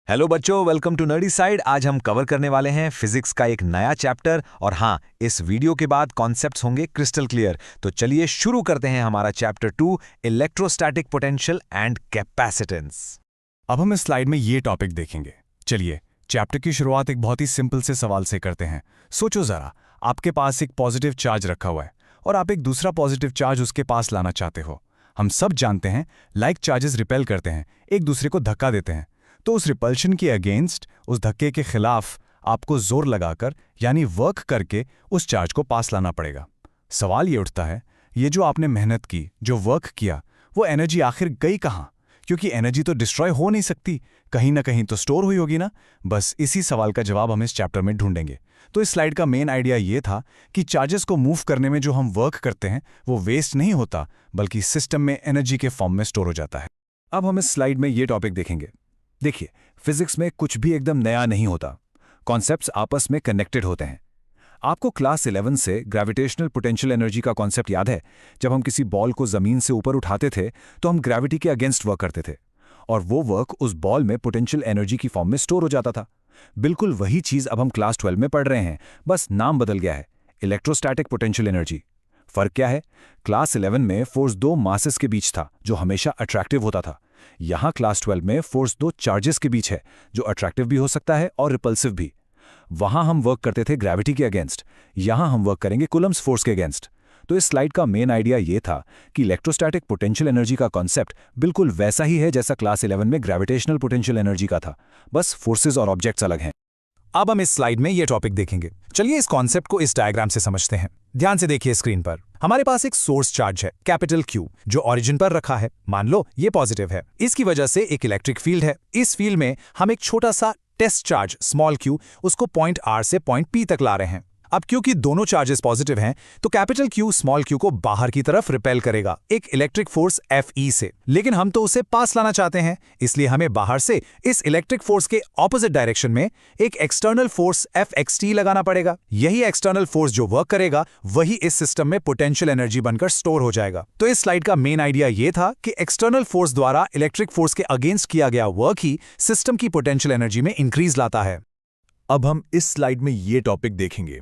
Hello बच्चों, welcome to nerdy side. आज हम कवर करने वाले हैं फिजिक्स का एक नया चैप्टर और हाँ, इस वीडियो के बाद कॉन्सेप्ट्स होंगे क्रिस्टल क्लियर। तो चलिए शुरू करते हैं हमारा chapter 2, electrostatic potential and capacitance. अब हम इस स्लाइड में ये टॉपिक देखेंगे। चलिए चैप्टर की शुरुआत एक बहुत ही सिंपल से सवाल से करते हैं। सोचो जरा, आपके पास एक पॉजिटिव चार्ज रखा हुआ है और आप एक दूसरा पॉजिटिव चार्ज उसके पास लाना चाहते हो। हम सब जानते हैं लाइक चार्जेस रिपेल करते हैं, एक दूसरे को धक्का देते हैं। तो उस रिपल्शन के अगेंस्ट, उस धक्के के खिलाफ आपको जोर लगाकर यानी वर्क करके उस चार्ज को पास लाना पड़ेगा। सवाल ये उठता है, ये जो आपने मेहनत की, जो वर्क किया, वो एनर्जी आखिर गई कहाँ? क्योंकि एनर्जी तो डिस्ट्रॉय हो नहीं सकती, कहीं ना कहीं तो स्टोर हुई होगी ना। बस इसी सवाल का जवाब हम इस चैप्टर में ढूंढेंगे। तो इस स्लाइड का मेन आइडिया ये था कि चार्जेस को मूव करने में जो हम वर्क करते हैं वो वेस्ट नहीं होता, बल्कि सिस्टम में एनर्जी के फॉर्म में स्टोर हो जाता है। अब हम इस स्लाइड में ये टॉपिक देखेंगे। देखिए, फिजिक्स में कुछ भी एकदम नया नहीं होता, कॉन्सेप्ट्स आपस में कनेक्टेड होते हैं। आपको क्लास 11 से ग्रेविटेशनल पोटेंशियल एनर्जी का कॉन्सेप्ट याद है? जब हम किसी बॉल को जमीन से ऊपर उठाते थे तो हम ग्रेविटी के अगेंस्ट वर्क करते थे और वो वर्क उस बॉल में पोटेंशियल एनर्जी की फॉर्म में स्टोर हो जाता था। बिल्कुल वही चीज अब हम क्लास 12 में पढ़ रहे हैं, बस नाम बदल गया है, इलेक्ट्रोस्टैटिक पोटेंशियल एनर्जी। फर्क क्या है? क्लास 11 में फोर्स दो मासेस के बीच था जो हमेशा अट्रैक्टिव होता था। यहां क्लास 12 में फोर्स दो चार्जेस के बीच है जो अट्रैक्टिव भी हो सकता है और रिपल्सिव भी। वहां हम वर्क करते थे ग्रेविटी के अगेंस्ट, यहां हम वर्क करेंगे कूलम्स फोर्स के अगेंस्ट। तो इस स्लाइड का मेन आइडिया यह था कि इलेक्ट्रोस्टैटिक पोटेंशियल एनर्जी का कॉन्सेप्ट बिल्कुल वैसा ही है जैसा क्लास 11 में ग्रेविटेशनल पोटेंशियल एनर्जी का था, बस फोर्सेज और ऑब्जेक्ट्स अलग हैं। अब हम इस स्लाइड में ये टॉपिक देखेंगे। चलिए इस कॉन्सेप्ट को इस डायग्राम से समझते हैं। ध्यान से देखिए स्क्रीन पर। हमारे पास एक सोर्स चार्ज है कैपिटल Q जो ओरिजिन पर रखा है। मान लो ये पॉजिटिव है, इसकी वजह से एक इलेक्ट्रिक फील्ड है। इस फील्ड में हम एक छोटा सा टेस्ट चार्ज स्मॉल q उसको पॉइंट R से पॉइंट P तक ला रहे हैं। अब क्योंकि दोनों चार्जेस पॉजिटिव हैं तो कैपिटल Q स्मॉल q को बाहर की तरफ रिपेल करेगा एक इलेक्ट्रिक फोर्स Fe से, लेकिन हम तो उसे पास लाना चाहते हैं, इसलिए हमें बाहर से इस इलेक्ट्रिक फोर्स के ऑपोजिट डायरेक्शन में एक एक्सटर्नल फोर्स Fxt लगाना पड़ेगा। यही एक्सटर्नल फोर्स जो वर्क करेगा वही इस सिस्टम में पोटेंशियल एनर्जी बनकर स्टोर हो जाएगा। तो इस स्लाइड का मेन आइडिया यह था कि एक्सटर्नल फोर्स द्वारा इलेक्ट्रिक फोर्स के अगेंस्ट किया गया वर्क ही सिस्टम की पोटेंशियल एनर्जी में इंक्रीज लाता है। अब हम इस स्लाइड में ये टॉपिक देखेंगे।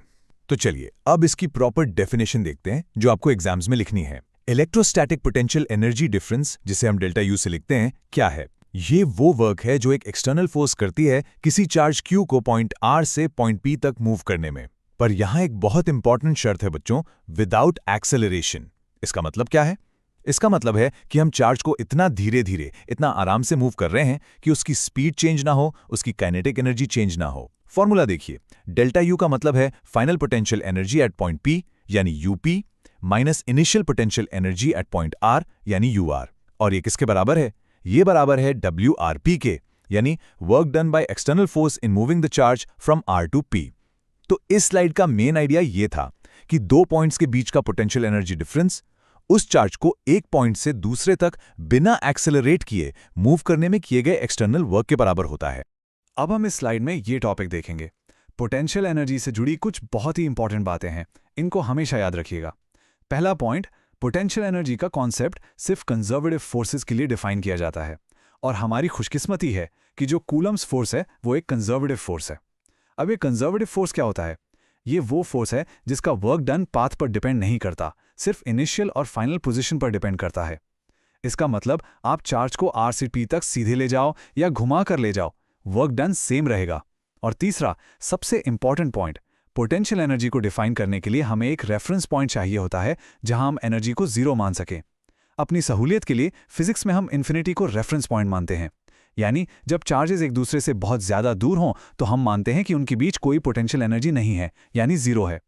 तो चलिए अब इसकी प्रॉपर डेफिनेशन देखते हैं जो आपको एग्जाम्स में लिखनी है। इलेक्ट्रोस्टैटिक पोटेंशियल एनर्जी डिफरेंस, जिसे हम डेल्टा यू से लिखते हैं, क्या है? ये वो वर्क है जो एक एक्सटर्नल फोर्स करती है किसी चार्ज Q को पॉइंट R से पॉइंट P तक मूव करने में। पर यहां एक बहुत इंपॉर्टेंट शर्त है बच्चों, विदाउट एक्सेलरेशन। इसका मतलब क्या है? इसका मतलब है कि हम चार्ज को इतना धीरे धीरे, इतना आराम से मूव कर रहे हैं कि उसकी स्पीड चेंज ना हो, उसकी काइनेटिक एनर्जी चेंज ना हो। फॉर्मूला देखिए, डेल्टा यू का मतलब है final potential energy at point P यानी UP minus initial potential energy at point R यानी यूआर। और ये किसके बराबर है? ये बराबर है WRP के, यानी work done by external force in moving the charge from R to P। तो इस स्लाइड का मेन आइडिया ये था कि दो पॉइंट्स के बीच का पोटेंशियल एनर्जी डिफरेंस उस चार्ज को एक पॉइंट से दूसरे तक बिना एक्सेलरेट किए मूव करने में किए गए एक्सटर्नल वर्क के बराबर होता है। अब हम इस स्लाइड में ये टॉपिक देखेंगे। पोटेंशियल एनर्जी से जुड़ी कुछ बहुत ही इंपॉर्टेंट बातें हैं, इनको हमेशा याद रखिएगा। पहला पॉइंट, पोटेंशियल एनर्जी का कॉन्सेप्ट सिर्फ कंजर्वेटिव फोर्सेस के लिए डिफाइन किया जाता है और हमारी खुशकिस्मती है कि जो कूलम्स फोर्स है वो एक कंजर्वेटिव फोर्स है। अब ये कंजर्वेटिव फोर्स क्या होता है? ये वो फोर्स है जिसका वर्क डन पाथ पर डिपेंड नहीं करता, सिर्फ इनिशियल और फाइनल पोजीशन पर डिपेंड करता है। इसका मतलब आप चार्ज को R से P तक सीधे ले जाओ या घुमा कर ले जाओ, वर्क डन सेम रहेगा। और तीसरा, सबसे इंपॉर्टेंट पॉइंट, पोटेंशियल एनर्जी को डिफाइन करने के लिए हमें एक रेफरेंस पॉइंट चाहिए होता है जहां हम एनर्जी को जीरो मान सकें। अपनी सहूलियत के लिए फिजिक्स में हम इन्फिनिटी को रेफरेंस पॉइंट मानते हैं, यानी जब चार्जेस एक दूसरे से बहुत ज्यादा दूर हों तो हम मानते हैं कि उनके बीच कोई पोटेंशियल एनर्जी नहीं है, यानी जीरो है।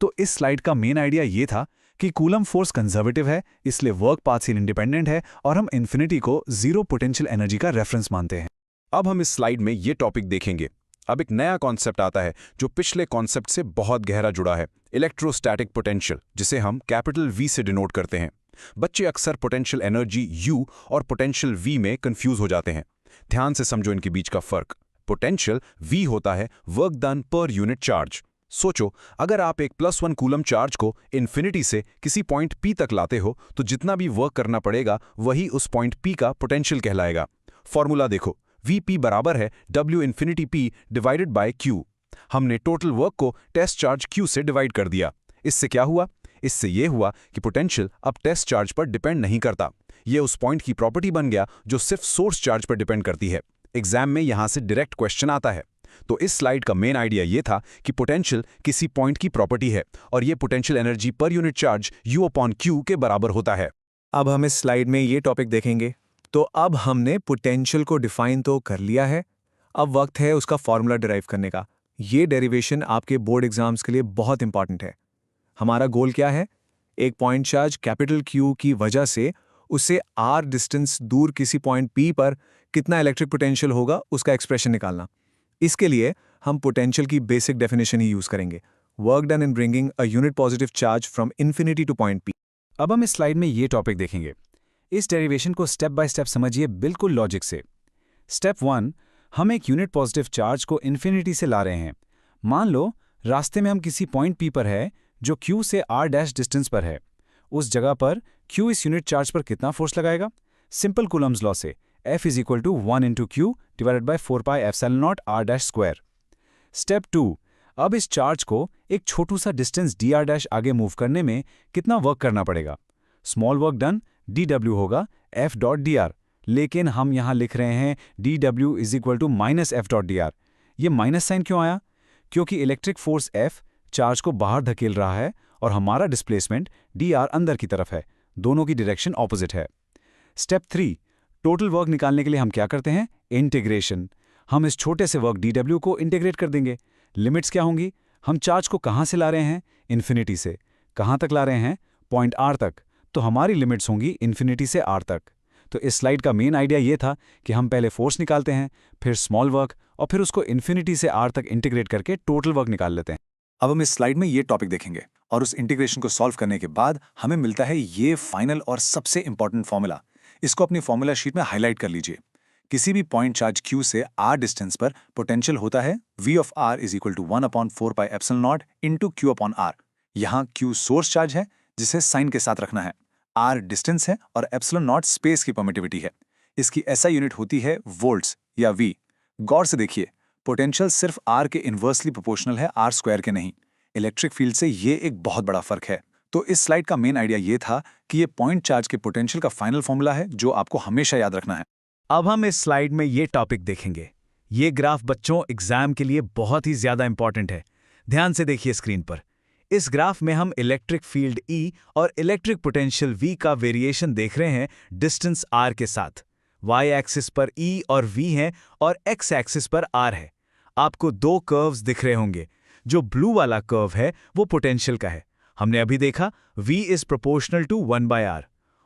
तो इस स्लाइड का मेन आइडिया ये था कि कूलम फोर्स कंजर्वेटिव है, इसलिए वर्क पाथ से इंडिपेंडेंट है और हम इन्फिनिटी को जीरो पोटेंशियल एनर्जी का रेफरेंस मानते हैं। अब हम इस स्लाइड में ये टॉपिक देखेंगे। अब एक नया कॉन्सेप्ट आता है जो पिछले कॉन्सेप्ट से बहुत गहरा जुड़ा है, इलेक्ट्रोस्टैटिक पोटेंशियल, जिसे हम कैपिटल V से डिनोट करते हैं। बच्चे अक्सर पोटेंशियल एनर्जी U और पोटेंशियल V में कंफ्यूज हो जाते हैं। ध्यान से समझो इनके बीच का फर्क। पोटेंशियल V होता है work done per unit charge. सोचो, अगर आप एक +1 कूलम चार्ज को इन्फिनिटी से किसी पॉइंट P तक लाते हो तो जितना भी वर्क करना पड़ेगा वही उस पॉइंट P का पोटेंशियल कहलाएगा। फॉर्मूला देखो, Vp बराबर है W infinity P divided by Q। हमने टोटल वर्क को टेस्ट चार्ज Q से डिवाइड कर दिया। इससे क्या हुआ? इससे ये हुआ कि पोटेंशियल अब टेस्ट चार्ज पर डिपेंड नहीं करता। ये उस पॉइंट की प्रॉपर्टी बन गया जो सिर्फ सोर्स चार्ज पर डिपेंड करती है। एग्जाम में यहां से डायरेक्ट क्वेश्चन आता है। तो इस स्लाइड का मेन आइडिया ये था कि पोटेंशियल किसी पॉइंट की प्रॉपर्टी है और ये potential energy per unit charge U/Q के बराबर होता है। अब हम इस स्लाइड में ये टॉपिक देखेंगे। तो अब हमने पोटेंशियल को डिफाइन तो कर लिया है, अब वक्त है उसका फॉर्मूला डिराइव करने का। ये डेरिवेशन आपके बोर्ड एग्जाम्स के लिए बहुत इंपॉर्टेंट है। हमारा गोल क्या है? एक पॉइंट चार्ज कैपिटल Q की वजह से उससे r डिस्टेंस दूर किसी पॉइंट P पर कितना इलेक्ट्रिक पोटेंशियल होगा उसका एक्सप्रेशन निकालना। इसके लिए हम पोटेंशियल की बेसिक डेफिनेशन ही यूज करेंगे। Work done in bringing a unit positive charge from infinity two point P। अब हम इस स्लाइड में ये टॉपिक देखेंगे। इस डेरिवेशन को स्टेप बाय स्टेप समझिए बिल्कुल लॉजिक से। स्टेप 1, हम एक यूनिट पॉजिटिव चार्ज को इन्फिनिटी से ला रहे हैं। मान लो रास्ते में हम किसी पॉइंट P पर है जो Q से r डैश डिस्टेंस पर है। उस जगह पर Q इस यूनिट चार्ज पर कितना फोर्स लगाएगा? सिंपल कूलम्स लॉ से F = 1 × Q divided by 4πε0 r dash square. Step 2, अब इस चार्ज को एक छोटू सा डिस्टेंस dr डैश आगे मूव करने में कितना वर्क करना पड़ेगा? स्मॉल वर्क डन dw होगा F.dr, लेकिन हम यहां लिख रहे हैं dw = -F.dr। ये माइनस साइन क्यों आया? क्योंकि इलेक्ट्रिक फोर्स F चार्ज को बाहर धकेल रहा है और हमारा डिस्प्लेसमेंट dr अंदर की तरफ है। दोनों की डायरेक्शन ऑपोजिट है। स्टेप 3, टोटल वर्क निकालने के लिए हम क्या करते हैं? इंटीग्रेशन। हम इस छोटे से वर्क dw को इंटीग्रेट कर देंगे। लिमिट्स क्या होंगी? हम चार्ज को कहां से ला रहे हैं? इन्फिनिटी से। कहां तक ला रहे हैं? पॉइंट r तक। तो हमारी लिमिट्स होंगी इन्फिनिटी से r तक। तो इस स्लाइड का मेन आइडिया ये था कि हम पहले फोर्स निकालते हैं, फिर स्मॉल वर्क, और फिर उसको इन्फिनिटी से r तक इंटीग्रेट करके टोटल वर्क निकाल लेते हैं। अब हम इस स्लाइड में ये टॉपिक देखेंगे और उस इंटीग्रेशन को सॉल्व करने के बाद हमें मिलता है ये फाइनल और सबसे इंपॉर्टेंट फॉर्मूला। इसको अपनी फॉर्मूला शीट में हाईलाइट कर लीजिए। किसी भी पॉइंट चार्ज Q से r डिस्टेंस पर पोटेंशियल होता है V(r) = 1/4πε0 × Q/r। यहाँ Q सोर्स चार्ज है जिसे साइन के साथ रखना है, r डिस्टेंस है और ε0 स्पेस की परमिटिविटी है। इसकी SI यूनिट होती है वोल्ट्स या V। गौर से देखिए, पोटेंशियल सिर्फ r के इन्वर्सली प्रोपोर्शनल है, r² के नहीं। इलेक्ट्रिक फील्ड से ये एक बहुत बड़ा फर्क है। तो इस स्लाइड का मेन आइडिया ये था कि ये पॉइंट चार्ज के पोटेंशियल का फाइनल फॉर्मूला है जो आपको हमेशा याद रखना है। अब हम इस स्लाइड में ये टॉपिक देखेंगे। ये ग्राफ बच्चों एग्जाम के लिए बहुत ही ज्यादा इंपॉर्टेंट है। ध्यान से देखिए स्क्रीन पर। इस ग्राफ में हम इलेक्ट्रिक फील्ड E और इलेक्ट्रिक पोटेंशियल V का वेरिएशन देख रहे हैं डिस्टेंस r के साथ। y एक्सिस पर E और V हैं और x एक्सिस पर r है। आपको दो कर्व्स दिख रहे होंगे। जो ब्लू वाला कर्व है वो पोटेंशियल का है, हमने अभी देखा V is proportional to 1/r।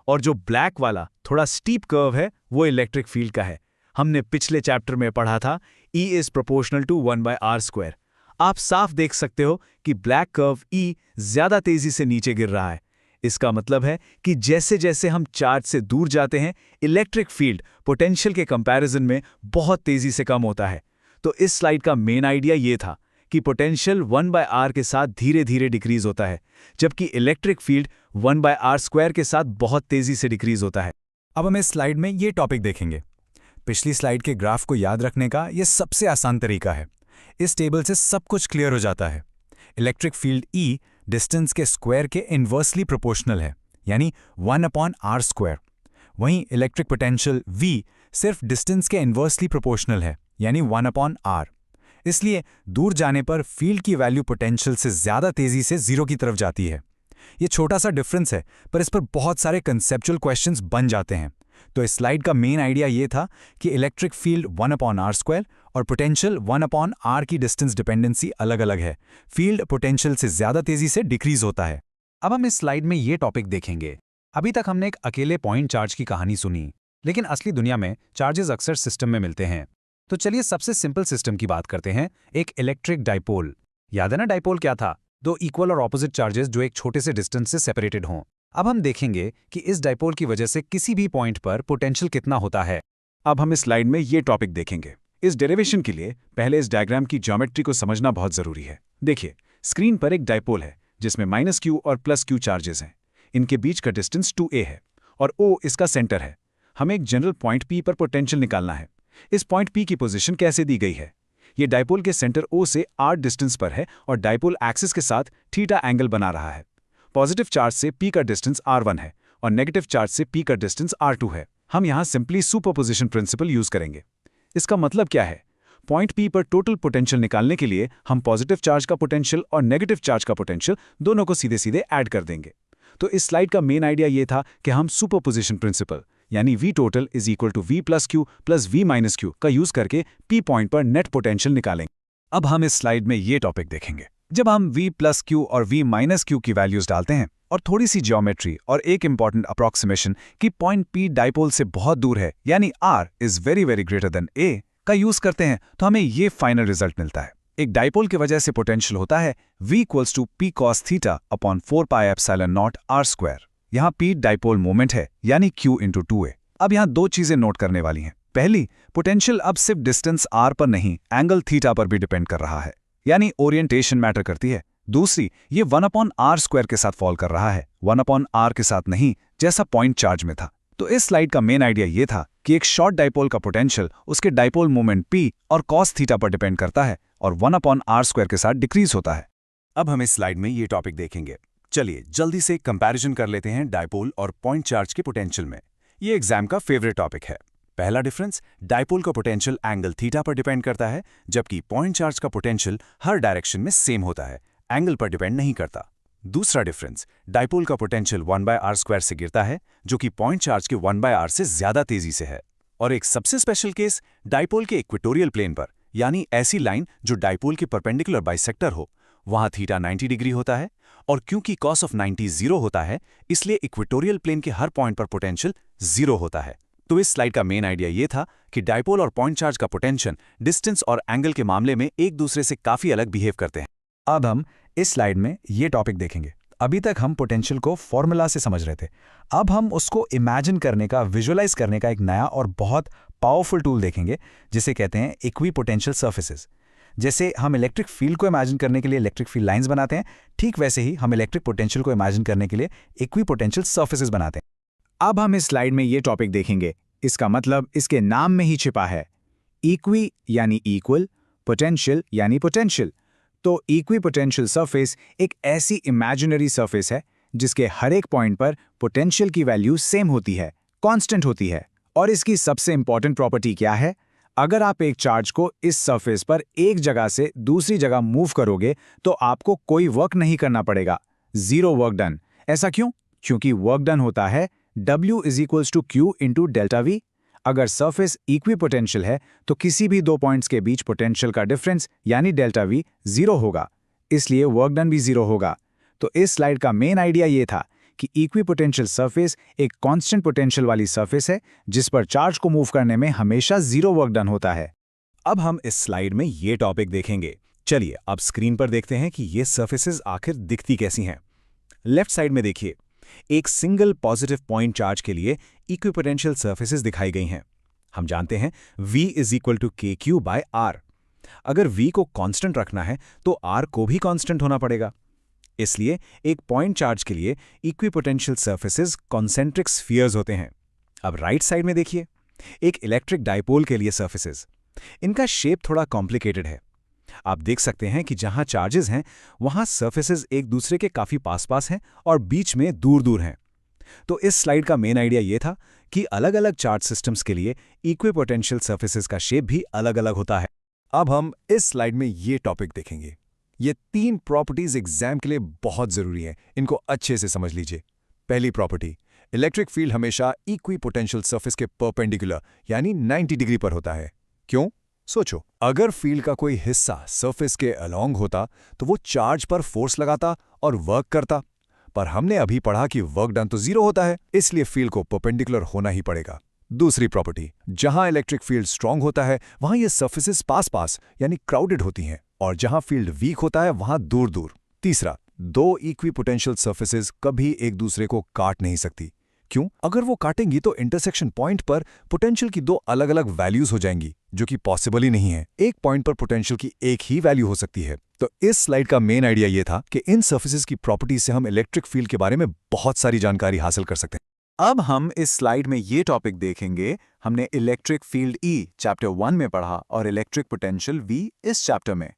और जो ब्लैक वाला थोड़ा स्टीप कर्व है वो इलेक्ट्रिक फील्ड का है, हमने पिछले चैप्टर में पढ़ा था E is proportional to 1/r²। आप साफ देख सकते हो कि ब्लैक कर्व E ज्यादा तेजी से नीचे गिर रहा है। इसका मतलब है कि जैसे जैसे हम चार्ज से दूर जाते हैं, इलेक्ट्रिक फील्ड पोटेंशियल के कंपैरिजन में बहुत तेजी से कम होता है। तो इस स्लाइड का मेन आइडिया ये था कि पोटेंशियल 1/r के साथ धीरे धीरे डिक्रीज होता है, जबकि इलेक्ट्रिक फील्ड 1/r² के साथ बहुत तेजी से डिक्रीज होता है। अब हम इस स्लाइड में ये टॉपिक देखेंगे। पिछली स्लाइड के ग्राफ को याद रखने का ये सबसे आसान तरीका है। इस टेबल से सब कुछ क्लियर हो जाता है। इलेक्ट्रिक फील्ड E डिस्टेंस के स्क्वायर के इन्वर्सली प्रोपोर्शनल है, यानी 1/r²। वहीं इलेक्ट्रिक पोटेंशियल V सिर्फ डिस्टेंस के इन्वर्सली प्रोपोर्शनल है, यानी 1/r। इसलिए दूर जाने पर फील्ड की वैल्यू पोटेंशियल से ज्यादा तेजी से जीरो की तरफ जाती है। ये छोटा सा डिफरेंस है, पर इस पर बहुत सारे कंसेप्चुअल क्वेश्चंस बन जाते हैं। तो इस स्लाइड का मेन आइडिया ये था कि इलेक्ट्रिक फील्ड 1/r² और पोटेंशियल 1/r की डिस्टेंस डिपेंडेंसी अलग अलग है। फील्ड पोटेंशियल से ज्यादा तेजी से डिक्रीज होता है। अब हम इस स्लाइड में ये टॉपिक देखेंगे। अभी तक हमने एक अकेले पॉइंट चार्ज की कहानी सुनी, लेकिन असली दुनिया में चार्जेस अक्सर सिस्टम में मिलते हैं। तो चलिए सबसे सिंपल सिस्टम की बात करते हैं, एक इलेक्ट्रिक डाइपोल। याद है ना डाइपोल क्या था? दो इक्वल और ऑपोजिट चार्जेस जो एक छोटे से डिस्टेंस से सेपरेटेड हों। अब हम देखेंगे कि इस डाइपोल की वजह से किसी भी पॉइंट पर पोटेंशियल कितना होता है। अब हम इस स्लाइड में ये टॉपिक देखेंगे। इस डेरिवेशन के लिए पहले इस डायग्राम की ज्योमेट्री को समझना बहुत जरूरी है। देखिए, स्क्रीन पर एक डाइपोल है जिसमें -q और +q चार्जेस हैं। इनके बीच का डिस्टेंस 2a है और O इसका सेंटर है। हमें एक जनरल पॉइंट P पर पोटेंशियल निकालना है। इस पॉइंट P की पोजीशन कैसे दी गई है? ये डाइपोल के सेंटर O से r डिस्टेंस पर है और डाइपोल एक्सिस के साथ थीटा एंगल बना रहा है। पॉजिटिव चार्ज से P का डिस्टेंस r1 है और नेगेटिव चार्ज से P का डिस्टेंस r2 है। हम यहाँ सिंपली सुपरपोजिशन प्रिंसिपल यूज करेंगे। इसका मतलब क्या है? पॉइंट P पर टोटल पोटेंशियल निकालने के लिए हम पॉजिटिव चार्ज का पोटेंशियल और नेगेटिव चार्ज का पोटेंशियल दोनों को सीधे सीधे ऐड कर देंगे। तो इस स्लाइड का मेन आइडिया ये था कि हम सुपरपोजिशन प्रिंसिपल यानी V total is equal to V plus q plus V minus q का यूज करके P पॉइंट पर नेट पोटेंशियल निकालेंगे। अब हम इस स्लाइड में ये टॉपिक देखेंगे। जब हम V प्लस क्यू और V माइनस क्यू की वैल्यूज डालते हैं और थोड़ी सी ज्योमेट्री और एक इंपॉर्टेंट अप्रॉक्सीमेशन कि पॉइंट P डाइपोल से बहुत दूर है यानी R is very very greater than A का यूज करते हैं तो हमें ये फाइनल रिजल्ट मिलता है। एक डाइपोल की वजह से पोटेंशियल होता है V equals to P cos theta upon 4 pi epsilon naught R square. यहाँ P डाइपोल मोमेंट है यानी Q इंटू 2A। अब यहाँ दो चीजें नोट करने वाली हैं। पहली, पोटेंशियल अब सिर्फ डिस्टेंस R पर नहीं एंगल थीटा पर भी डिपेंड कर रहा है यानी ओरिएंटेशन मैटर करती है। दूसरी, ये 1/r स्क्वायर के साथ फॉल कर रहा है 1/r के साथ नहीं जैसा पॉइंट चार्ज में था। तो इस स्लाइड का मेन आइडिया ये था कि एक शॉर्ट डाइपोल का पोटेंशियल उसके डाइपोल मोमेंट P और cos थीटा पर डिपेंड करता है और 1/r स्क्वायर के साथ डिक्रीज होता है। अब हम इस स्लाइड में ये टॉपिक देखेंगे। चलिए जल्दी से कंपैरिजन कर लेते हैं डाइपोल और पॉइंट चार्ज के पोटेंशियल में। ये एग्जाम का फेवरेट टॉपिक है। पहला डिफरेंस, डाइपोल का पोटेंशियल एंगल थीटा पर डिपेंड करता है जबकि पॉइंट चार्ज का पोटेंशियल हर डायरेक्शन में सेम होता है, एंगल पर डिपेंड नहीं करता। दूसरा डिफरेंस, डाइपोल का पोटेंशियल 1/r स्क्वायर से गिरता है जो कि पॉइंट चार्ज के 1/r से ज्यादा तेजी से है। और एक सबसे स्पेशल केस, डाइपोल के इक्वेटोरियल प्लेन पर यानी ऐसी लाइन जो डाइपोल के परपेंडिकुलर बाइसेक्टर हो, वहां थीटा 90 डिग्री होता है और क्योंकि cos ऑफ 90 0 होता है इसलिए इक्वेटोरियल प्लेन के हर पॉइंट पर पोटेंशियल 0 होता है। तो इस स्लाइड का मेन आइडिया ये था कि डाइपोल और पॉइंट चार्ज का पोटेंशियल डिस्टेंस और एंगल के मामले में एक दूसरे से काफी अलग बिहेव करते हैं। अब हम इस स्लाइड में ये टॉपिक देखेंगे। अभी तक हम पोटेंशियल को फॉर्मूला से समझ रहे थे। अब हम उसको इमेजिन करने का, विजुअलाइज करने का एक नया और बहुत पावरफुल टूल देखेंगे जिसे कहते हैं इक्विपोटेंशियल सर्फेसेस। जैसे हम इलेक्ट्रिक फील्ड को इमेजिन करने के लिए इलेक्ट्रिक फील्ड लाइंस बनाते हैं, ठीक वैसे ही हम इलेक्ट्रिक पोटेंशियल को इमेजिन करने के लिए इक्विपोटेंशियल सर्फेसेस बनाते हैं। अब हम इस स्लाइड में ये टॉपिक देखेंगे। इसका मतलब इसके नाम में ही छिपा है। इक्वी यानी इक्वल, पोटेंशियल यानी पोटेंशियल। तो इक्विपोटेंशियल सरफेस एक ऐसी इमेजिनरी सरफेस है जिसके हर एक पॉइंट पर पोटेंशियल की वैल्यू सेम होती है, कांस्टेंट होती है। और इसकी सबसे इंपॉर्टेंट प्रॉपर्टी क्या है? अगर आप एक चार्ज को इस सरफेस पर एक जगह से दूसरी जगह मूव करोगे तो आपको कोई वर्क नहीं करना पड़ेगा, जीरो वर्क डन। ऐसा क्यों? क्योंकि वर्क डन होता है W is equals to Q into delta V। अगर सरफेस इक्विपोटेंशियल है तो किसी भी दो पॉइंट्स के बीच पोटेंशियल का डिफरेंस यानी डेल्टा V 0 होगा, इसलिए वर्क डन भी 0 होगा। तो इस स्लाइड का मेन आइडिया ये था कि इक्विपोटेंशियल सरफेस एक कांस्टेंट पोटेंशियल वाली सरफेस है जिस पर चार्ज को मूव करने में हमेशा 0 वर्क डन होता है। अब हम इस स्लाइड में ये टॉपिक देखेंगे। चलिए अब स्क्रीन पर देखते हैं कि ये सर्फेसेस आखिर दिखती कैसी हैं। लेफ्ट साइड में देखिए, एक सिंगल पॉजिटिव पॉइंट चार्ज के लिए इक्विपोटेंशियल सर्फेसेस दिखाई गई हैं। हम जानते हैं V is equal to KQ by R। अगर V को कांस्टेंट रखना है तो R को भी कांस्टेंट होना पड़ेगा। इसलिए एक पॉइंट चार्ज के लिए इक्विपोटेंशियल सर्फेसेस कॉन्सेंट्रिक स्फीयर्स होते हैं। अब राइट साइड में देखिए, एक इलेक्ट्रिक डाइपोल के लिए सर्फेसेस। इनका शेप थोड़ा कॉम्प्लिकेटेड है। आप देख सकते हैं कि जहां चार्जेस हैं वहां सर्फेसेस एक दूसरे के काफी पास-पास हैं और बीच में दूर-दूर हैं। तो इस स्लाइड का मेन आइडिया यह था कि अलग-अलग चार्ज सिस्टम्स के लिए इक्विपोटेंशियल सर्फेसेस का शेप भी अलग-अलग होता है। अब हम इस स्लाइड में ये टॉपिक देखेंगे। ये 3 प्रॉपर्टीज एग्जाम के लिए बहुत जरूरी हैं, इनको अच्छे से समझ लीजिए। पहली प्रॉपर्टी, इलेक्ट्रिक फील्ड हमेशा इक्विपोटेंशियल सरफेस के परपेंडिकुलर यानी 90 डिग्री पर होता है। क्यों? सोचो, अगर फील्ड का कोई हिस्सा सरफेस के अलोंग होता तो वो चार्ज पर फोर्स लगाता और वर्क करता, पर हमने अभी पढ़ा कि वर्क डन तो 0 होता है, इसलिए फील्ड को परपेंडिकुलर होना ही पड़ेगा। दूसरी प्रॉपर्टी, जहां इलेक्ट्रिक फील्ड स्ट्रांग होता है वहां ये सर्फेसेस पास-पास यानी क्राउडेड होती हैं और जहां फील्ड वीक होता है वहां दूर-दूर। तीसरा, 2 इक्विपोटेंशियल सर्फेसेस कभी एक दूसरे को काट नहीं सकती। क्यों? अगर वो काटेंगी तो इंटरसेक्शन पॉइंट पर पोटेंशियल की 2 अलग-अलग वैल्यूज हो जाएंगी, जो कि पॉसिबल ही नहीं है। एक पॉइंट पर पोटेंशियल की एक ही वैल्यू हो सकती है। तो इस स्लाइड का मेन आइडिया ये था कि इन सर्फेसेस की प्रॉपर्टीज से हम इलेक्ट्रिक फील्ड के बारे में बहुत सारी जानकारी हासिल कर सकते हैं। अब हम इस स्लाइड में ये टॉपिक देखेंगे। हमने इलेक्ट्रिक फील्ड E चैप्टर 1 में पढ़ा और इलेक्ट्रिक पोटेंशियल V इस चैप्टर में।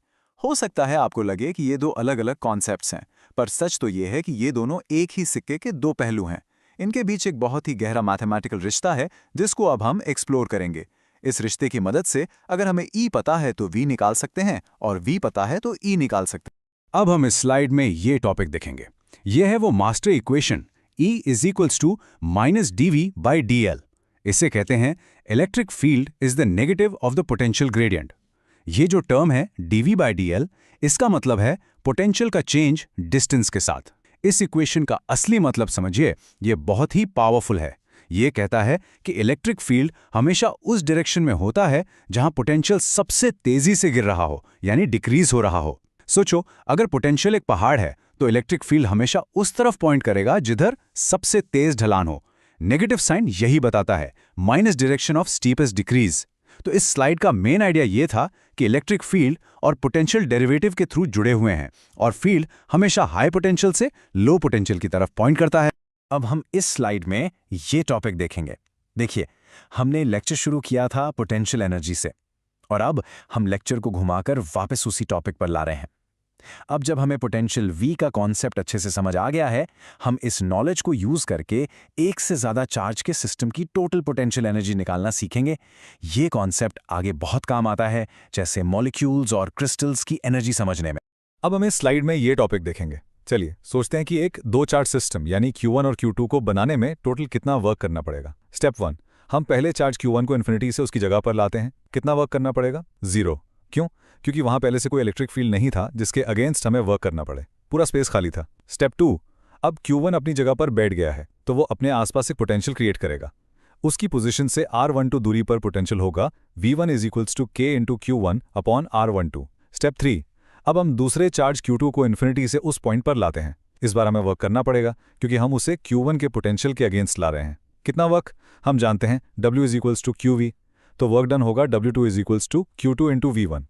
हो सकता है आपको लगे कि ये दो अलग अलग कॉन्सेप्ट्स हैं, पर सच तो ये है कि ये दोनों एक ही सिक्के के दो पहलू हैं। इनके बीच एक बहुत ही गहरा मैथमेटिकल रिश्ता है जिसको अब हम एक्सप्लोर करेंगे। इस रिश्ते की मदद से अगर हमें E पता है तो V निकाल सकते हैं और V पता है तो E निकाल सकते हैं। अब हम इस स्लाइड में ये टॉपिक देखेंगे। यह है वो master equation E is equals to minus dV/dl। इसे कहते हैं electric field is the negative of the potential gradient. ये जो टर्म है dV/dl, इसका मतलब है पोटेंशियल का चेंज डिस्टेंस के साथ। इस इक्वेशन का असली मतलब समझिए, ये बहुत ही पावरफुल है। ये कहता है कि इलेक्ट्रिक फील्ड हमेशा उस डायरेक्शन में होता है जहां पोटेंशियल सबसे तेजी से गिर रहा हो, यानी डिक्रीज हो रहा हो। सोचो, अगर पोटेंशियल एक पहाड़ है तो इलेक्ट्रिक फील्ड हमेशा उस तरफ पॉइंट करेगा जिधर सबसे तेज ढलान हो। नेगेटिव साइन यही बताता है, minus direction of steepest decrease. तो इस स्लाइड का मेन आइडिया ये था कि इलेक्ट्रिक फील्ड और पोटेंशियल डेरिवेटिव के थ्रू जुड़े हुए हैं और फील्ड हमेशा हाई पोटेंशियल से लो पोटेंशियल की तरफ पॉइंट करता है। अब हम इस स्लाइड में ये टॉपिक देखेंगे। देखिए, हमने लेक्चर शुरू किया था पोटेंशियल एनर्जी से और अब हम लेक्चर को घुमाकर वापस उसी टॉपिक पर ला रहे हैं। अब जब हमें पोटेंशियल V का कॉन्सेप्ट अच्छे से समझ आ गया है, हम इस नॉलेज को यूज करके एक से ज्यादा चार्ज के सिस्टम की टोटल पोटेंशियल एनर्जी निकालना सीखेंगे। ये कॉन्सेप्ट आगे बहुत काम आता है, जैसे मॉलिक्यूल्स और क्रिस्टल्स की एनर्जी समझने में। अब हम इस स्लाइड में ये टॉपिक देखेंगे। चलिए सोचते हैं कि एक दो चार्ज सिस्टम यानी Q1 और Q2 को बनाने में टोटल कितना वर्क करना पड़ेगा। स्टेप 1, हम पहले चार्ज Q1 को इन्फिनिटी से उसकी जगह पर लाते हैं। कितना वर्क करना पड़ेगा? 0। क्यों? क्योंकि वहां पहले से कोई इलेक्ट्रिक फील्ड नहीं था जिसके अगेंस्ट हमें वर्क करना पड़े, पूरा स्पेस खाली था। स्टेप 2, अब Q1 अपनी जगह पर बैठ गया है तो वो अपने आसपास एक पोटेंशियल क्रिएट करेगा। उसकी पोजीशन से R12 दूरी पर पोटेंशियल होगा V1 is equals to K into Q1 upon R12। Step 3, अब हम दूसरे चार्ज Q2 को इन्फिनिटी से उस पॉइंट पर लाते हैं। इस बार हमें वर्क करना पड़ेगा क्योंकि हम उसे Q1 के पोटेंशियल के अगेंस्ट ला रहे हैं। कितना वर्क? हम जानते हैं W is equals to QV, तो वर्क डन होगा W2 is equals to Q2 into V1।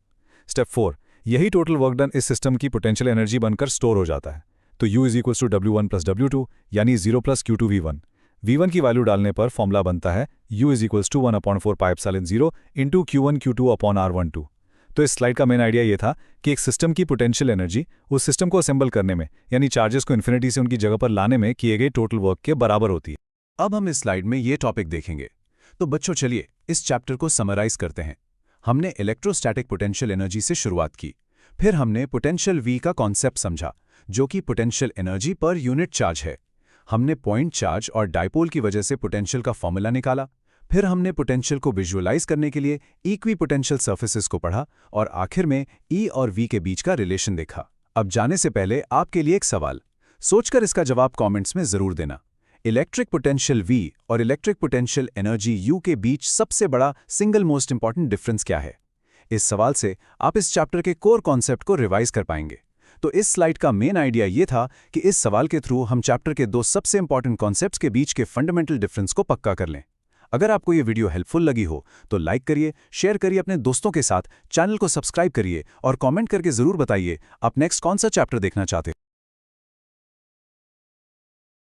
Step 4, यही टोटल वर्क डन इस सिस्टम की पोटेंशियल एनर्जी बनकर स्टोर हो जाता है। तो U is equals to W1 plus W2 यानी 0 प्लस Q2V1। V1 की वैल्यू डालने पर फॉर्मूला बनता है U is equals to 1/4 pi epsilon 0 into Q1 Q2 upon R12। तो इस स्लाइड का मेन आइडिया ये था कि एक सिस्टम की पोटेंशियल एनर्जी उस सिस्टम को असेंबल करने में, यानी चार्जेस को इन्फिनिटी से उनकी जगह पर लाने में किए गए टोटल वर्क के बराबर होती है। अब हम इस स्लाइड में ये टॉपिक देखेंगे। तो बच्चों चलिए इस चैप्टर को समराइज करते हैं। हमने इलेक्ट्रोस्टैटिक पोटेंशियल एनर्जी से शुरुआत की, फिर हमने पोटेंशियल V का कॉन्सेप्ट समझा जो कि potential energy per unit charge है। हमने पॉइंट चार्ज और डायपोल की वजह से पोटेंशियल का फॉर्मूला निकाला। फिर हमने पोटेंशियल को विजुअलाइज करने के लिए इक्वी पोटेंशियल सर्फेसेस को पढ़ा और आखिर में E और V के बीच का रिलेशन देखा। अब जाने से पहले आपके लिए एक सवाल, सोचकर इसका जवाब कमेंट्स में जरूर देना। इलेक्ट्रिक पोटेंशियल V और इलेक्ट्रिक पोटेंशियल एनर्जी U के बीच सबसे बड़ा सिंगल मोस्ट इंपॉर्टेंट डिफरेंस क्या है? इस सवाल से आप इस चैप्टर के कोर कॉन्सेप्ट को रिवाइज कर पाएंगे। तो इस स्लाइड का मेन आइडिया ये था कि इस सवाल के थ्रू हम चैप्टर के दो सबसे इंपॉर्टेंट कॉन्सेप्ट्स के बीच के फंडामेंटल डिफरेंस को पक्का कर लें। अगर आपको ये वीडियो हेल्पफुल लगी हो तो लाइक करिए, शेयर करिए अपने दोस्तों के साथ, चैनल को सब्सक्राइब करिए और कमेंट करके जरूर बताइए आप नेक्स्ट कौन सा चैप्टर देखना चाहते हैं।